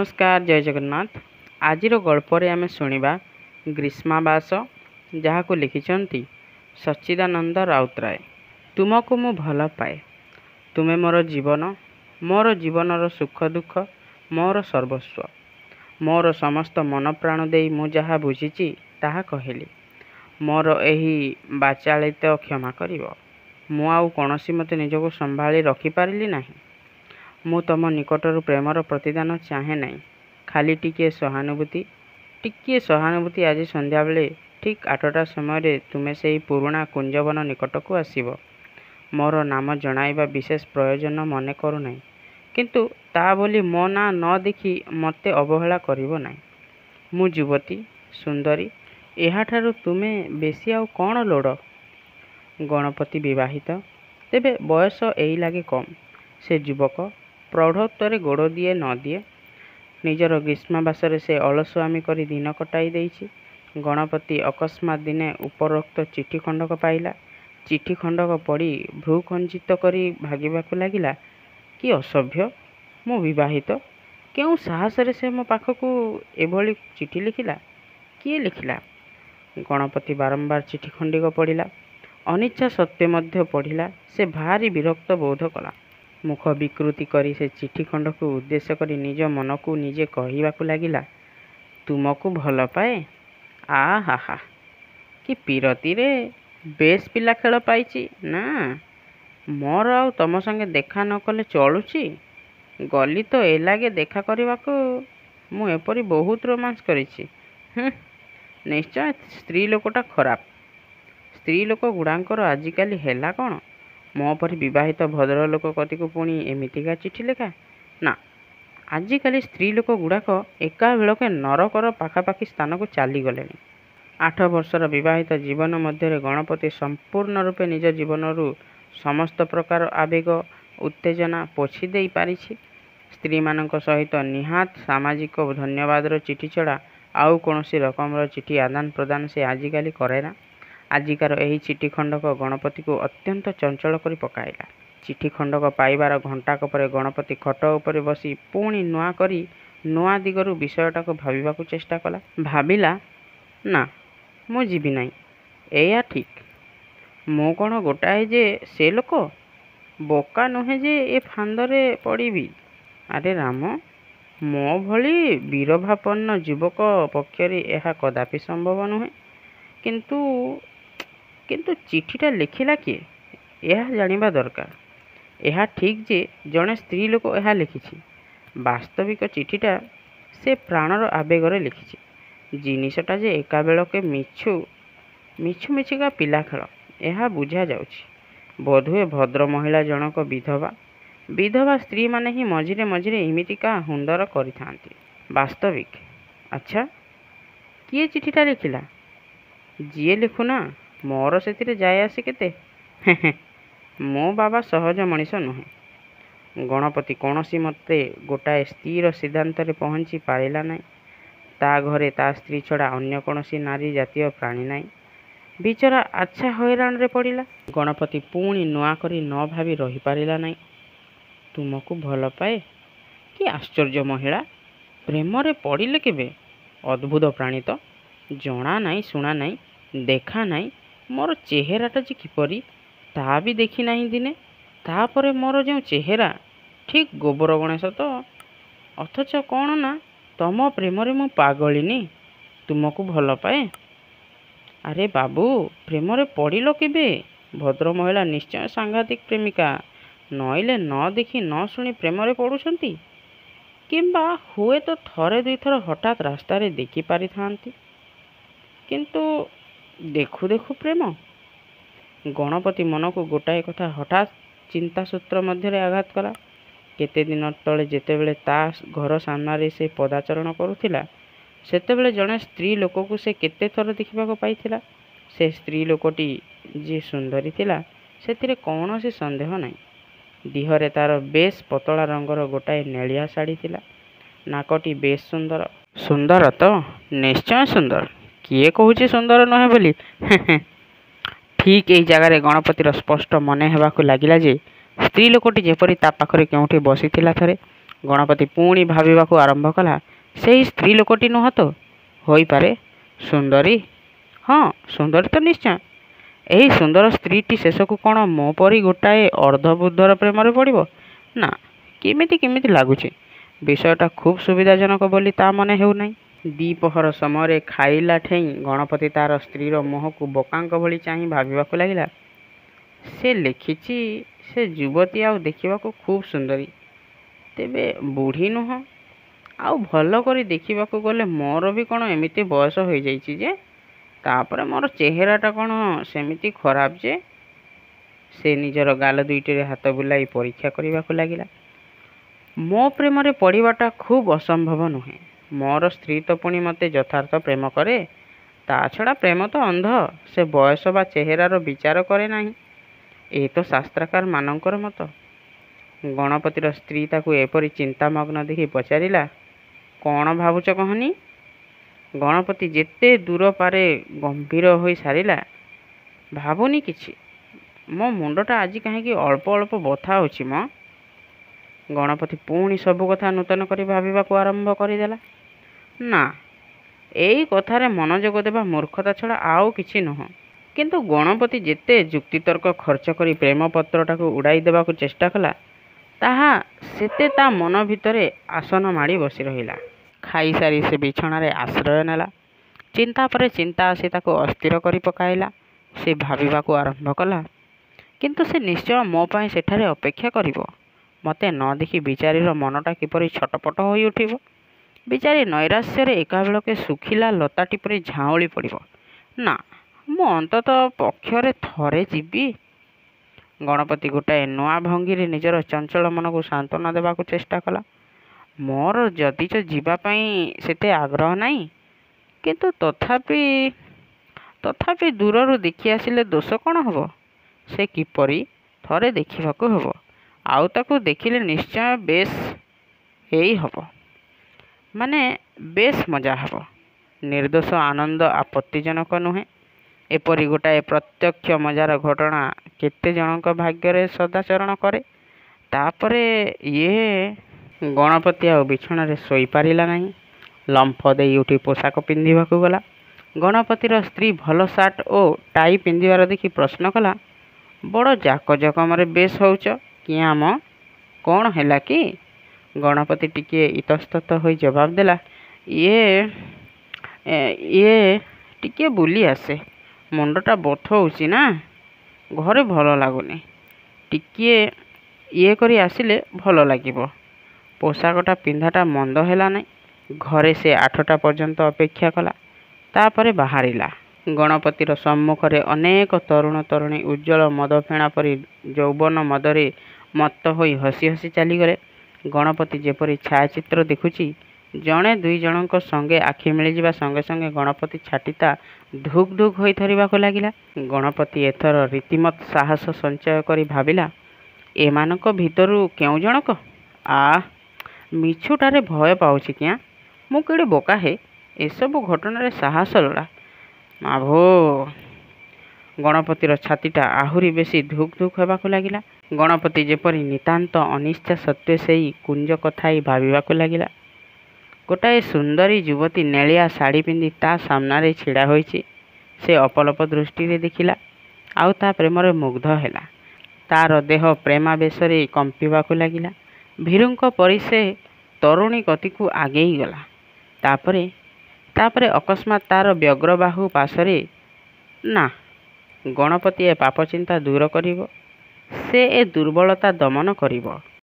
नमस्कार जय जगन्नाथ। आजिर गल्परे आमे शुणिबा ग्रीष्मावास जहाको लिखिचंती सच्चिदानंद राउतराय। तुमको मु भल पाए, तुमे मोर जीवनर सुख दुख मोर सर्वस्व, मोर समस्त मन प्राण देई मु जहा बुझिची ताहा कहिली। मोर एही बाचालित क्षमा करिब। मु आउ कौनसी मते निजको संभाली रखि पारिली नाही। मु तम निकटर प्रेमर प्रतिदान चाहे नहीं, खाली टिके सहानुभूति। आज संध्या बेले ठीक 8टा समय तुमे से पुराणा कुंजवन निकट को आसीब। मोर नाम जणाइबा विशेष प्रयोजन मने करू नहीं, किंतु ता बोली मो ना न देखी मते अवहेला करिबो नहीं। मु युवती सुंदरी, एहाठारु तुमे बेसी आउ कौन लोड़? गणपति विवाहित, तेबे बयस एई लागे कम। से युवक प्रौढ़त्वरे गोड़ दिए न दिए निजर ग्रीष्मावासरे से अलसुआमी करी दिन कटाई देइछि। गणपति अकस्मात दिने उपरोक्त चिठी खंडक पाइला। चिठी खंडक पढ़ी भ्रू कंजित करी भागिबाकु लागिला। कि असभ्य! मु विवाहित, केउ साहसरे से मो पाखकु एभली चिठी लिखिला? किए लिखिला? गणपति बारंबार चिठी खंडिक पढ़िला। अनिच्छा सत्वे मध्य पढ़िला। से भारी विरक्त बोध कला। मुख विकृति करी से चिठी खंड को उद्देश्य करी निज मन को निजे कहिबाकु लागिला, तुमको भल पाए। आ हा हा, कि पीरती रे! बेस पिला खेल पाइछि ना। मोर आउ तम संगे देखा न कले चलुछि? गली तो ए लागे देखा करबाकू मु एपरी बहुत रोमांस करिछि। निश्चय स्त्री लोकटा खराब। स्त्री लोक गुड़ांकर आजिकाली हेला कौन? मो परी विवाहित भद्र लोक कति को पुणी एमितिका चिठी लेखा ना। आजिकाली स्त्री लोक गुड़ाक एका बेलके नरकर पाखापाखि स्थान को चली गले। 8 वर्षर विवाहित जीवन मध्य गणपति संपूर्ण रूपे निज जीवन समस्त प्रकार आवेग उत्तेजना पोछि दे पारिछि। स्त्री मानक सहित निहात सामाजिक धन्यवादर चिठी छड़ा आउ कौनसी रकमर चिठी आदान प्रदान से आजिकाली करेना। आजिकार एही चिठी खंडक गणपति को अत्यंत चंचल करी पकाइला। चिठी खंडक पाइबार घंटाक परे गणपति खट उपरे बसी पुणी नुआ दिगरु विषयटा को भाविबाकु चेष्टा कला। भाविला, ना मु जीवी नहीं, एया ठीक। मु कौन गोटाए जे से लोक? बोका नुहे जे ए फांदरे पड़ीबी। अरे राम, मो भली वीरभापन्न युवक पक्षरे यह कदापि संभव नुहे। किंतु चिठीटा लिखिला किए यह जानिबा दरकार। यह ठीक जे जड़े स्त्री लोक यह लिखिछि, वास्तविक चिठीटा से प्राणर आवेगर लिखिछि। जिनिसटा जे एका बेलके मिछु मिछिका पिला खेल यह बुझा जाउछि। बोधुए भद्र महिला जनक विधवा स्त्री माने ही मझिरे मझिरे इमितिका हुंदर करिथांती। वास्तविक। अच्छा, किए चिठीटा लिखिला? जिए लिखुना, मोर से जाए आसी केते। मो बाबा सहज मनीष नुहे। गणपति कौनसी मते गोटाए स्थिर सिद्धांत पहुँची पारिला नहीं। ता घरे ता स्त्री छड़ा अन्य कौनसी नारी जातीय प्राणी नहीं। बिचरा आच्छा हैरान रे पड़िला। गणपति पुणी नुआ करी न भावी रही पारिला नहीं। तुमको भल पाए? कि आश्चर्य महिला! प्रेम रे पड़िले केबे? अद्भुत प्राणी तो। जना नहीं, शुणा नहीं, देखा नहीं। मोर चेहराटा जे किपरी ता भी देखी नहीं दिने। तापरे मोर जो चेहरा ठीक गोबर गणेश तो। अथच कौन ना तम प्रेम रे मु पागलिनी। तुमको भल पाए? अरे बाबू, प्रेम रे पड़िल केबे? भद्र महिला निश्चय सांघातिक प्रेमिका। नइले न देखी न शुणी प्रेम रे पड़ुछंती। किंबा हुए तो थरे दुई थर हठात रास्ता रे देखी पारि थांती, किंतु देखु देखु प्रेम। गणपति मन को गोटाए कथा हठात चिंता सूत्र मध्य आघात कला। केते दिन तले जेतेबेले ता घर सामने से पदाचरण करुथिला, सेतेबेले जड़े स्त्री लोक को से केते थर देखिबाको पाइथिला। से स्त्री लोकटी जे सुंदरी थिला सेतिरे कौनसी संदेह नहीं। दिहरे तार बेस पतला रंगर गोटाए नेलिया शाढ़ी थिला। नाकटी बेस सुंदर। सुंदर तो निश्चय सुंदर। किए कहूची सुंदर नहे बोली? ठीक यही जगार गणपतिर स्पष्ट मने हेबाकु लागिला जे स्त्री लोकटी जेपरी ता पाखरे केउठी बसिथिला थरे। ଗଣପତି ପୁଣି ଭାବିବାକୁ ଆରମ୍ଭ କଲା, ସେହି ସ୍ତ୍ରୀ ଲୋକଟି ନୁହଁ ତ? ହୋଇପାରେ ସୁନ୍ଦରୀ। ହଁ, ସୁନ୍ଦରୀ ତ ନିଶ୍ଚୟ। ଏହି ସୁନ୍ଦର ସ୍ତ୍ରୀଟି ଶେଷକୁ କ'ଣ ମୋ ପରି ଗୋଟାଏ ଅର୍ଦ୍ଧବୁଦ୍ଧର ପ୍ରେମରେ ପଡ଼ିବ? ନା, କେମିତି ଲାଗୁଛି। ବିଷୟଟା ଖୁବ୍ ସୁବିଧାଜନକ ବୋଲି ତା ମନେ ହେଉନାହିଁ। ଦ୍ୱିପହର ସମୟରେ ଖାଇଲା ଠେଇଁ ଗଣପତି ତାର ସ୍ତ୍ରୀର ମୁହଁକୁ ବୋକାଙ୍କ ଭଳି ଚାହିଁ ଭାବିବାକୁ ଲାଗିଲା। ସେ ଲେଖିଛି, ସେ ଯୁବତୀ ଆଉ ଦେଖିବାକୁ ଖୁବ୍ ସୁନ୍ଦରୀ, ତେବେ ବୁଢ଼ୀ ନୁହଁ। ଆଉ ଭଲ କରି ଦେଖିବାକୁ ଗଲେ ମୋର ବି କ'ଣ ଏମିତି ବୟସ ହୋଇଯାଇଛି ଯେ? ତାପରେ ମୋର ଚେହେରାଟା କ'ଣ ସେମିତି ଖରାପ ଯେ? ସେ ନିଜର ଗାଲ ଦୁଇଟିରେ ହାତ ବୁଲାଇ ପରୀକ୍ଷା କରିବାକୁ ଲାଗିଲା। ମୋ ପ୍ରେମରେ ପଡ଼ିବାଟା ଖୁବ୍ ଅସମ୍ଭବ ନୁହେଁ। ମୋର ସ୍ତ୍ରୀ ତ ପୁଣି ମୋତେ ଯଥାର୍ଥ ପ୍ରେମ କରେ। ତା ଛଡ଼ା ପ୍ରେମ ତ ଅନ୍ଧ, ସେ ବୟସ ବା ଚେହେରାର ବିଚାର କରେ ନାହିଁ। ଏ ତ ଶାସ୍ତ୍ରକାରମାନଙ୍କର ମତ। ଗଣପତିର ସ୍ତ୍ରୀ ତାକୁ ଏପରି ଚିନ୍ତାମଗ୍ନ ଦେଖି ପଚାରିଲା, କ'ଣ ଭାବୁଛ କହନି? ଗଣପତି ଯେତେ ଦୂର ପାରେ ଗମ୍ଭୀର ହୋଇ ସାରିଲା, ଭାବୁନି କିଛି। ମୋ ମୁଣ୍ଡଟା ଆଜି କାହିଁକି ଅଳ୍ପ ଅଳ୍ପ ବଥା ହେଉଛି ମ? ଗଣପତି ପୁଣି ସବୁ କଥା ନୂତନ କରି ଭାବିବାକୁ ଆରମ୍ଭ କରିଦେଲା। ନା, ଏଇ କଥାରେ ମନୋଯୋଗ ଦେବା ମୂର୍ଖତା ଛଡ଼ା ଆଉ କିଛି ନୁହଁ। କିନ୍ତୁ ଗଣପତି ଯେତେ ଯୁକ୍ତିତର୍କ ଖର୍ଚ୍ଚ କରି ପ୍ରେମପତ୍ରଟାକୁ ଉଡ଼ାଇ ଦେବାକୁ ଚେଷ୍ଟା କଲା, ତାହା ସେତେ ତା ମନ ଭିତରେ ଆସନ ମାଡ଼ି ବସି ରହିଲା। ଖାଇସାରି ସେ ବିଛଣାରେ ଆଶ୍ରୟ ନେଲା। ଚିନ୍ତା ପରେ ଚିନ୍ତା ଆସି ତାକୁ ଅସ୍ଥିର କରି ପକାଇଲା। ସେ ଭାବିବାକୁ ଆରମ୍ଭ କଲା, କିନ୍ତୁ ସେ ନିଶ୍ଚୟ ମୋ ପାଇଁ ସେଠାରେ ଅପେକ୍ଷା କରିବ। ମୋତେ ନ ଦେଖି ବିଚାରୀର ମନଟା କିପରି ଛଟପଟ ହୋଇ ଉଠିବ। ବିଚାରୀ ନୈରାଶ୍ୟରେ ଏକାବେଳକେ ଶୁଖିଲା ଲତାଟି ପରି ଝାଉଁଳି ପଡ଼ିବ। ନା, ମୁଁ ଅନ୍ତତଃ ପକ୍ଷରେ ଥରେ ଯିବି। ଗଣପତି ଗୋଟାଏ ନୂଆ ଭଙ୍ଗୀରେ ନିଜର ଚଞ୍ଚଳ ମନକୁ ସାନ୍ତ୍ୱନା ଦେବାକୁ ଚେଷ୍ଟା କଲା। ମୋର ଯଦିଚ ଯିବା ପାଇଁ ସେତେ ଆଗ୍ରହ ନାହିଁ, କିନ୍ତୁ ତଥାପି ଦୂରରୁ ଦେଖି ଆସିଲେ ଦୋଷ କ'ଣ ହେବ? ସେ କିପରି ଥରେ ଦେଖିବାକୁ ହେବ। ଆଉ ତାକୁ ଦେଖିଲେ ନିଶ୍ଚୟ ବେଶ୍ ମଜା ହେବ। ନିର୍ଦ୍ଦୋଷ ଆନନ୍ଦ ଆପତ୍ତିଜନକ ନୁହେଁ? ଏପରି ଗୋଟାଏ ପ୍ରତ୍ୟକ୍ଷ ମଜାର ଘଟଣା କେତେ ଜଣଙ୍କ ଭାଗ୍ୟରେ ସଦାଚରଣ କରେ। ତାପରେ ଗଣପତି ଆଉ ବିଛଣାରେ ଶୋଇପାରିଲା ନାହିଁ। ଲମ୍ଫ ଦେଇ ଉଠି ପୋଷାକ ପିନ୍ଧିବାକୁ ଗଲା। ଗଣପତିର ସ୍ତ୍ରୀ ଭଲ ସାର୍ଟ ଓ ଟାଇ ପିନ୍ଧିବାର ଦେଖି ପ୍ରଶ୍ନ କଲା, ବଡ଼ ଜାକଜମକରେ ବେଶ୍ ହେଉଛ କିଆଁ ମ? କ'ଣ ହେଲା କି? ଗଣପତି ଟିକିଏ ଇତସ୍ତତ ହୋଇ ଜବାବ ଦେଲା, ଟିକିଏ ବୁଲି ଆସେ। ମୁଣ୍ଡଟା ବଥଉଛି ନା, ଘରେ ଭଲ ଲାଗୁନି। ଟିକିଏ କରି ଆସିଲେ ଭଲ ଲାଗିବ। ପୋଷାକଟା ପିନ୍ଧାଟା ମନ୍ଦ ହେଲା ନାହିଁ। ଘରେ ସେ 8ଟା ପର୍ଯ୍ୟନ୍ତ ଅପେକ୍ଷା କଲା, ତାପରେ ବାହାରିଲା। ଗଣପତିର ସମ୍ମୁଖରେ ଅନେକ ତରୁଣ ତରୁଣୀ ଉଜ୍ଜ୍ୱଳ ମଦ ଫେଣା ପରି ଯୌବନ ମଦରେ ମତ୍ତ ହୋଇ ହସି ହସି ଚାଲିଗଲେ। ଗଣପତି ଯେପରି ଛାୟାଚିତ୍ର ଦେଖୁଛି। ଜଣେ ଦୁଇ ଜଣଙ୍କ ସଙ୍ଗେ ଆଖି ମିଳିଯିବା ସଙ୍ଗେ ସଙ୍ଗେ ଗଣପତି ଛାତିଟା ଧୁକ୍ ଧୁକ୍ ହୋଇ ଥରିବାକୁ ଲାଗିଲା। ଗଣପତି ଏଥର ରୀତିମତ ସାହସ ସଞ୍ଚୟ କରି ଭାବିଲା, ଏମାନଙ୍କ ଭିତରୁ କେଉଁ ଜଣକ? ମିଛୁଟାରେ ଭୟ ପାଉଛି କିଆଁ? ମୁଁ କେଡ଼େ ବୋକା ହେ! ଏସବୁ ଘଟଣାରେ ସାହସ ଲୋଡ଼ା। ମାଭୋ! ଗଣପତିର ଛାତିଟା ଆହୁରି ବେଶୀ ଧୁକ୍ ଧୁକ୍ ହେବାକୁ ଲାଗିଲା। ଗଣପତି ଯେପରି ନିତାନ୍ତ ଅନିଚ୍ଛା ସତ୍ତ୍ୱେ ସେଇ କୁଞ୍ଜ କଥାଇ ଭାବିବାକୁ ଲାଗିଲା। ଗୋଟାଏ ସୁନ୍ଦରୀ ଯୁବତୀ ନେଳିଆ ଶାଢ଼ୀ ପିନ୍ଧି ତା ସାମ୍ନାରେ ଛିଡ଼ା ହୋଇଛି। ସେ ଅପଲକ ଦୃଷ୍ଟିରେ ଦେଖିଲା, ଆଉ ତା ପ୍ରେମରେ ମୁଗ୍ଧ ହେଲା। ତାର ଦେହ ପ୍ରେମାବେଶରେ କମ୍ପିବାକୁ ଲାଗିଲା। ଭୀରୁଙ୍କ ପରି ସେ ତରୁଣୀ କତିକୁ ଆଗେଇ ଗଲା। ତାପରେ ଅକସ୍ମାତ୍ ତାର ବ୍ୟଗ୍ର ବାହୁ ପାଶରେ। ନା, ଗଣପତି ଏ ପାପ ଚିନ୍ତା ଦୂର କରିବ। ସେ ଏ ଦୁର୍ବଳତା ଦମନ କରିବ।